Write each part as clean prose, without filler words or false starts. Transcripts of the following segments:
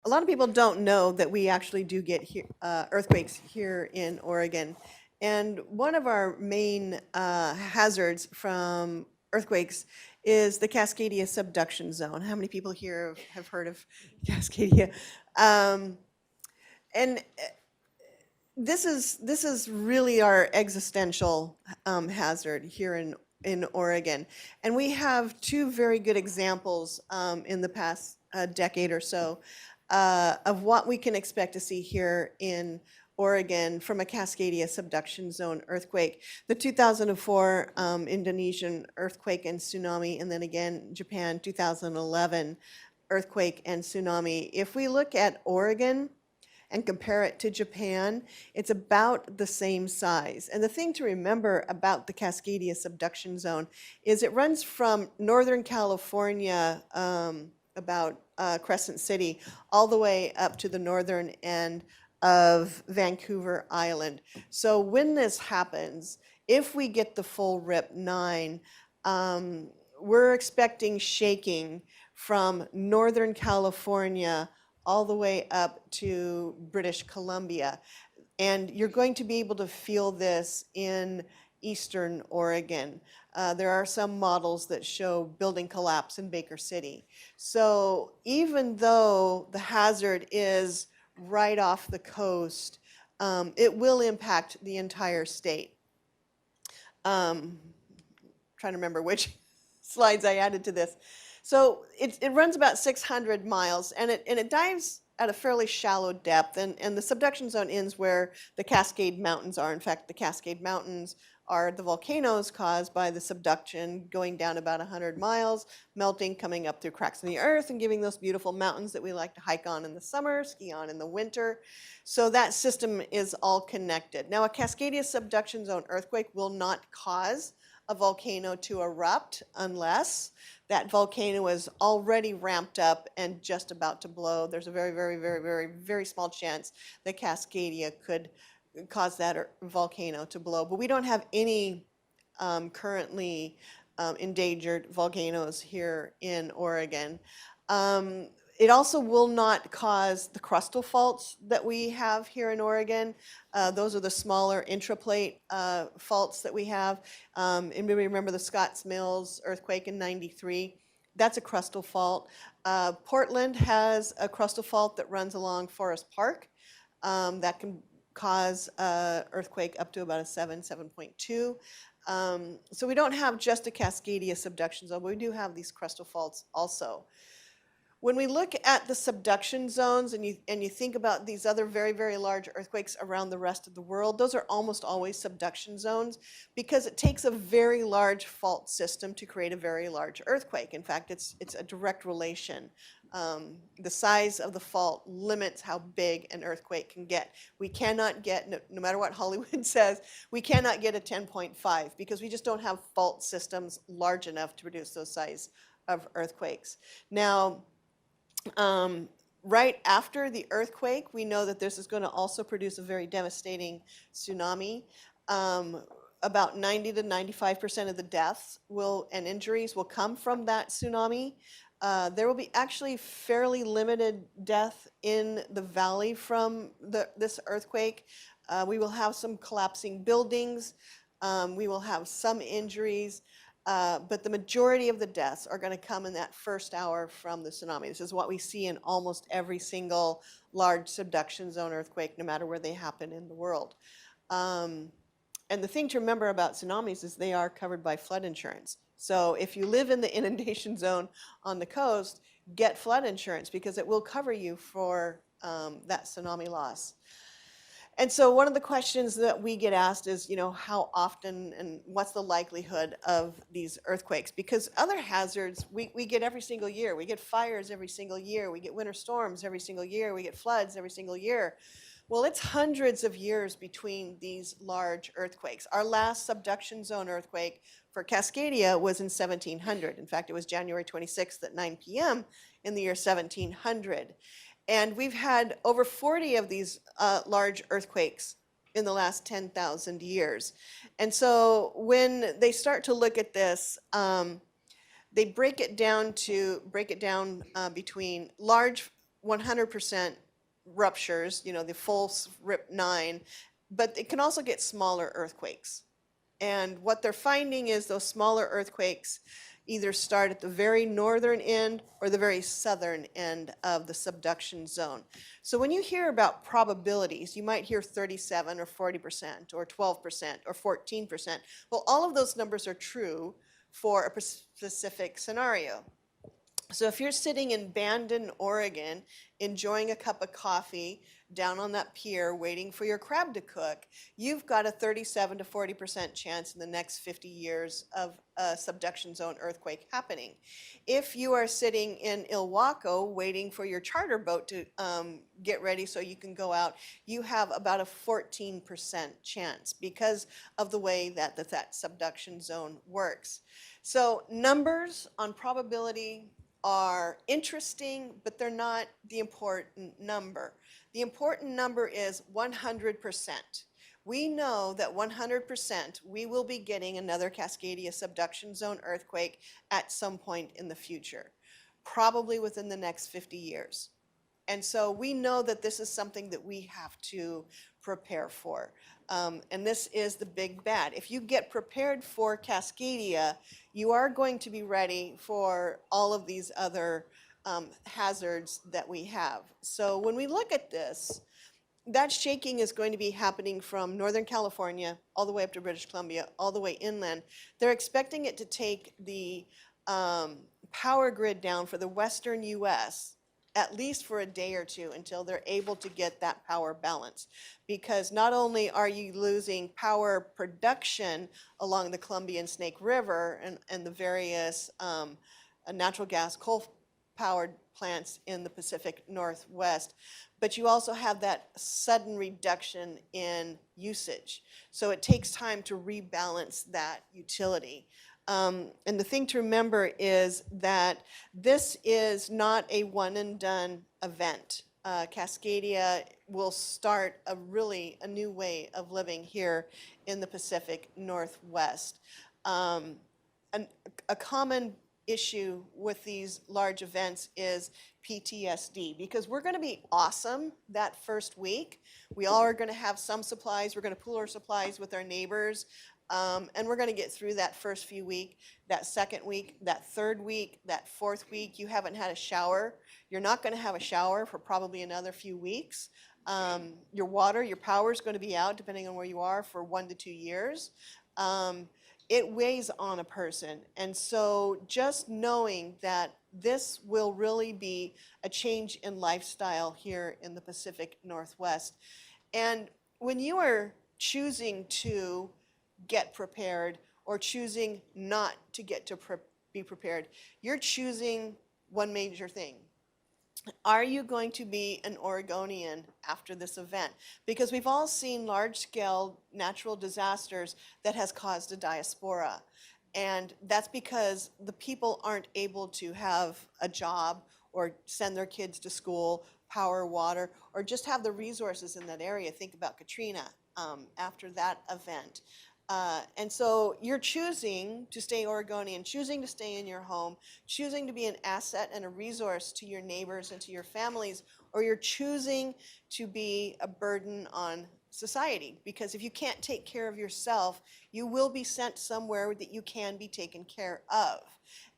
A lot of people don't know that we actually do get earthquakes here in Oregon. And one of our main hazards from earthquakes is the Cascadia Subduction Zone. How many people here have heard of Cascadia? Um, and this is really our existential hazard here in Oregon. And we have two very good examples in the past decade or so of what we can expect to see here in Oregon from a Cascadia Subduction Zone earthquake. The 2004 Indonesian earthquake and tsunami, and then again Japan 2011 earthquake and tsunami. If we look at Oregon and compare it to Japan, it's about the same size. And the thing to remember about the Cascadia Subduction Zone is it runs from Northern California, about Crescent City, all the way up to the northern end of Vancouver Island. So when this happens, if we get the full RIP 9, we're expecting shaking from Northern California all the way up to British Columbia. And you're going to be able to feel this in eastern Oregon. There are some models that show building collapse in Baker City. So even though the hazard is right off the coast, it will impact the entire state. Trying to remember which slides I added to this. So it runs about 600 miles, and it dives at a fairly shallow depth, and the subduction zone ends where the Cascade Mountains are. In fact, the Cascade Mountains are the volcanoes caused by the subduction going down about 100 miles, melting, coming up through cracks in the earth, and giving those beautiful mountains that we like to hike on in the summer, ski on in the winter. So that system is all connected. Now, a Cascadia Subduction Zone earthquake will not cause a volcano to erupt unless that volcano is already ramped up and just about to blow. There's a very, very, very, very, very small chance that Cascadia could cause that volcano to blow. But we don't have any currently endangered volcanoes here in Oregon. It also will not cause the crustal faults that we have here in Oregon. Those are the smaller intraplate faults that we have. And maybe remember the Scotts Mills earthquake in '93. That's a crustal fault. Portland has a crustal fault that runs along Forest Park that can cause earthquake up to about a 7.2. So we don't have just a Cascadia subduction zone, but we do have these crustal faults also. When we look at the subduction zones and you think about these other very, very large earthquakes around the rest of the world, those are almost always subduction zones because it takes a very large fault system to create a very large earthquake. In fact, it's a direct relation. The size of the fault limits how big an earthquake can get. We cannot get, no matter what Hollywood says, we cannot get a 10.5 because we just don't have fault systems large enough to produce those size of earthquakes. Now, right after the earthquake, we know that this is going to also produce a very devastating tsunami. About 90 to 95% of the deaths and injuries will come from that tsunami. There will be actually fairly limited death in the valley from this earthquake. We will have some collapsing buildings. We will have some injuries. But the majority of the deaths are going to come in that first hour from the tsunami. This is what we see in almost every single large subduction zone earthquake, no matter where they happen in the world. And the thing to remember about tsunamis is they are covered by flood insurance. So if you live in the inundation zone on the coast, get flood insurance because it will cover you for that tsunami loss. And so one of the questions that we get asked is, how often and what's the likelihood of these earthquakes? Because other hazards we get every single year. We get fires every single year. We get winter storms every single year. We get floods every single year. Well, it's hundreds of years between these large earthquakes. Our last subduction zone earthquake for Cascadia was in 1700. In fact, it was January 26th at 9 p.m. in the year 1700. And we've had over 40 of these large earthquakes in the last 10,000 years. And so when they start to look at this, they break it down between large 100% ruptures, you know, the full RIP 9, but it can also get smaller earthquakes. And what they're finding is those smaller earthquakes either start at the very northern end or the very southern end of the subduction zone. So when you hear about probabilities, you might hear 37 or 40% or 12% or 14%. Well, all of those numbers are true for a specific scenario. So if you're sitting in Bandon, Oregon, enjoying a cup of coffee down on that pier waiting for your crab to cook, you've got a 37 to 40% chance in the next 50 years of a subduction zone earthquake happening. If you are sitting in Ilwaco waiting for your charter boat to get ready so you can go out, you have about a 14% chance because of the way that that subduction zone works. So numbers on probability are interesting, but they're not the important number. The important number is 100%. We know that 100% we will be getting another Cascadia Subduction Zone earthquake at some point in the future, probably within the next 50 years. And so we know that this is something that we have to prepare for. And this is the big bad. If you get prepared for Cascadia, you are going to be ready for all of these other hazards that we have. So when we look at this, that shaking is going to be happening from Northern California all the way up to British Columbia, all the way inland. They're expecting it to take the power grid down for the western US at least for a day or two until they're able to get that power balance. Because not only are you losing power production along the Columbia and Snake River and the various natural gas coal-powered plants in the Pacific Northwest, but you also have that sudden reduction in usage. So it takes time to rebalance that utility. And the thing to remember is that this is not a one and done event. Cascadia will start a new way of living here in the Pacific Northwest. A common issue with these large events is PTSD, because we're going to be awesome that first week. We all are going to have some supplies. We're going to pool our supplies with our neighbors. And we're going to get through that first few weeks, that second week, that third week, that fourth week. You haven't had a shower. You're not going to have a shower for probably another few weeks. Your water, your power is going to be out, depending on where you are, for 1 to 2 years. It weighs on a person. And so just knowing that this will really be a change in lifestyle here in the Pacific Northwest. And when you are choosing to get prepared or choosing not to get to be prepared, you're choosing one major thing. Are you going to be an Oregonian after this event? Because we've all seen large-scale natural disasters that has caused a diaspora. And that's because the people aren't able to have a job or send their kids to school, power, water, or just have the resources in that area. Think about Katrina after that event. And so you're choosing to stay Oregonian, choosing to stay in your home, choosing to be an asset and a resource to your neighbors and to your families, or you're choosing to be a burden on society. Because if you can't take care of yourself, you will be sent somewhere that you can be taken care of.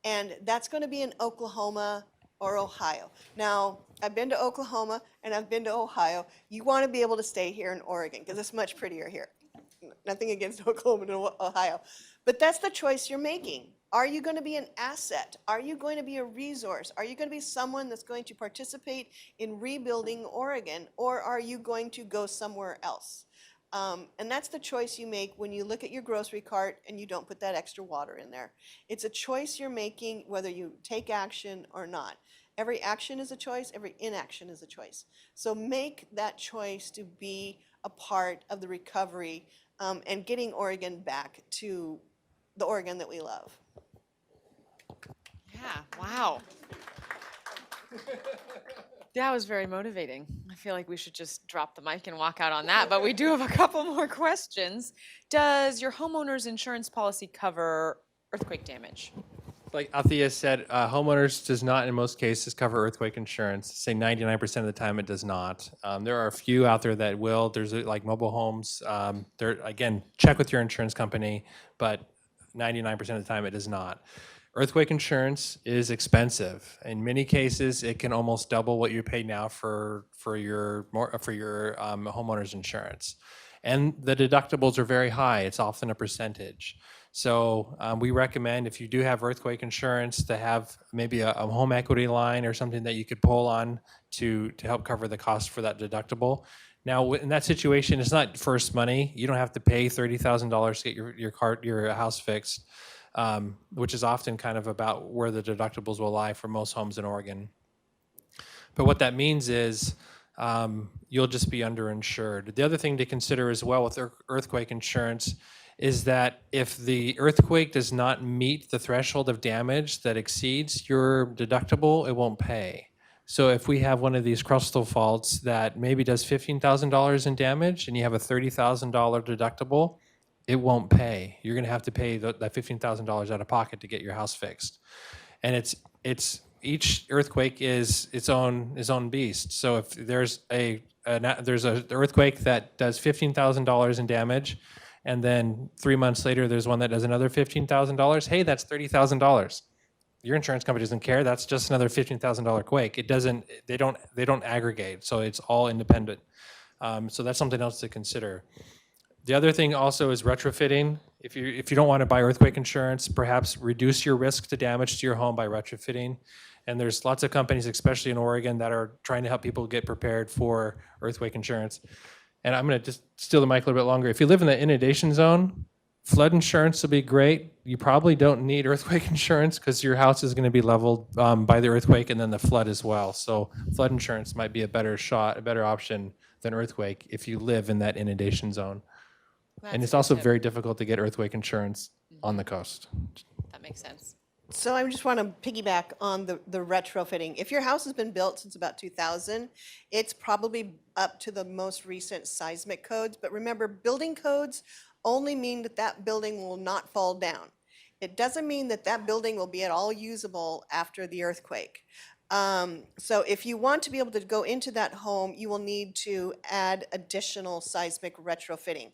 And that's going to be in Oklahoma or Ohio. Now, I've been to Oklahoma and I've been to Ohio. You want to be able to stay here in Oregon because it's much prettier here. Nothing against Oklahoma and Ohio. But that's the choice you're making. Are you going to be an asset? Are you going to be a resource? Are you going to be someone that's going to participate in rebuilding Oregon? Or are you going to go somewhere else? And that's the choice you make when you look at your grocery cart and you don't put that extra water in there. It's a choice you're making whether you take action or not. Every action is a choice. Every inaction is a choice. So make that choice to be a part of the recovery and getting Oregon back to the Oregon that we love. Yeah, wow. That was very motivating. I feel like we should just drop the mic and walk out on that, but we do have a couple more questions. Does your homeowner's insurance policy cover earthquake damage? Like Althea said, homeowners does not in most cases cover earthquake insurance. Say 99% of the time it does not. There are a few out there that will. There's like mobile homes. There again, check with your insurance company, but 99% of the time it does not. Earthquake insurance is expensive. In many cases, it can almost double what you pay now for your homeowner's insurance, and the deductibles are very high. It's often a percentage. So we recommend if you do have earthquake insurance to have maybe a home equity line or something that you could pull on to help cover the cost for that deductible. Now, in that situation, it's not first money. You don't have to pay $30,000 to get your house fixed, which is often kind of about where the deductibles will lie for most homes in Oregon. But what that means is you'll just be underinsured. The other thing to consider as well with earthquake insurance is that if the earthquake does not meet the threshold of damage that exceeds your deductible, it won't pay. So if we have one of these crustal faults that maybe does $15,000 in damage and you have a $30,000 deductible, it won't pay. You're going to have to pay that $15,000 out of pocket to get your house fixed. And it's each earthquake is its own beast. So if there's there's an earthquake that does $15,000 in damage, and then 3 months later there's one that does another $15,000, hey, that's $30,000. Your insurance company doesn't care. That's just another $15,000 quake. It doesn't. They don't aggregate. So it's all independent. So that's something else to consider. The other thing also is retrofitting. If you don't want to buy earthquake insurance, perhaps reduce your risk to damage to your home by retrofitting. And there's lots of companies, especially in Oregon, that are trying to help people get prepared for earthquake insurance. And I'm going to just steal the mic a little bit longer. If you live in the inundation zone, flood insurance will be great. You probably don't need earthquake insurance because your house is going to be leveled by the earthquake and then the flood as well. So flood insurance might be a better option than earthquake if you live in that inundation zone. And it's also very difficult to get earthquake insurance on the coast. That makes sense. So I just want to piggyback on the retrofitting. If your house has been built since about 2000, it's probably up to the most recent seismic codes. But remember, building codes only mean that that building will not fall down. It doesn't mean that that building will be at all usable after the earthquake. So if you want to be able to go into that home, you will need to add additional seismic retrofitting.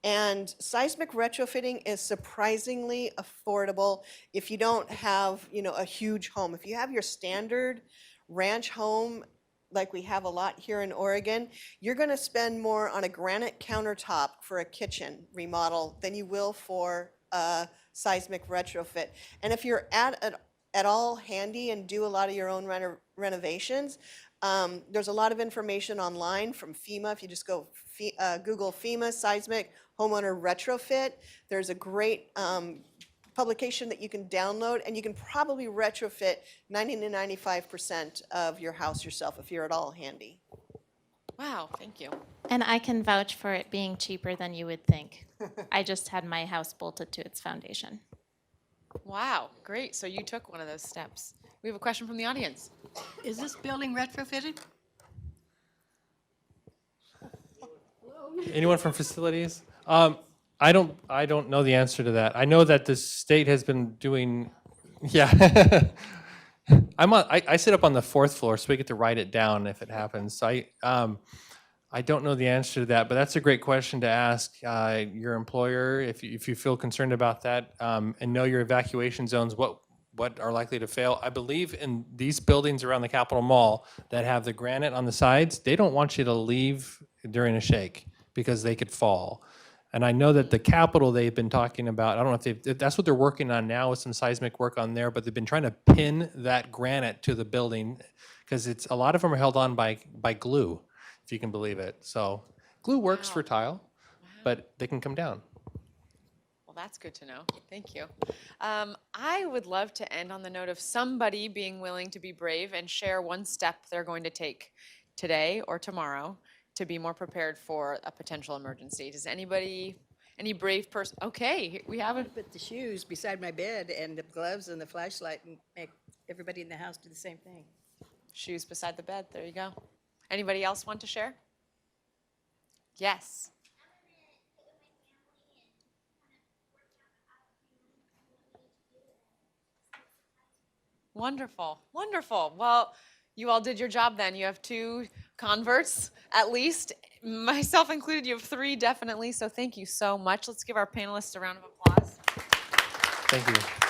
And seismic retrofitting is surprisingly affordable if you don't have, a huge home. If you have your standard ranch home, like we have a lot here in Oregon, you're going to spend more on a granite countertop for a kitchen remodel than you will for a seismic retrofit. And if you're at all handy and do a lot of your own renovations, there's a lot of information online from FEMA. If you just go Google FEMA seismic homeowner retrofit, there's a great publication that you can download, and you can probably retrofit 90 to 95% of your house yourself if you're at all handy. Wow, thank you. And I can vouch for it being cheaper than you would think. I just had my house bolted to its foundation. Wow, great. So you took one of those steps. We have a question from the audience. Is this building retrofitted? Anyone from facilities? I don't know the answer to that. I know that the state has been doing, yeah. I sit up on the 4th floor, so we get to write it down if it happens. So I don't know the answer to that, but that's a great question to ask your employer if you feel concerned about that, and know your evacuation zones, what are likely to fail. I believe in these buildings around the Capitol Mall that have the granite on the sides, they don't want you to leave during a shake because they could fall. And I know that the Capitol they've been talking about, I don't know if that's what they're working on now with some seismic work on there, but they've been trying to pin that granite to the building because a lot of them are held on by glue, if you can believe it. So glue works for tile, but they can come down. Well, that's good to know. Thank you. I would love to end on the note of somebody being willing to be brave and share one step they're going to take today or tomorrow to be more prepared for a potential emergency. Does anybody, any brave person? Okay, we have it. Put the shoes beside my bed and the gloves and the flashlight and make everybody in the house do the same thing. Shoes beside the bed. There you go. Anybody else want to share? Yes. Wonderful, wonderful. Well, you all did your job then. You have 2 converts at least, myself included. You have 3 definitely. So thank you so much. Let's give our panelists a round of applause. Thank you.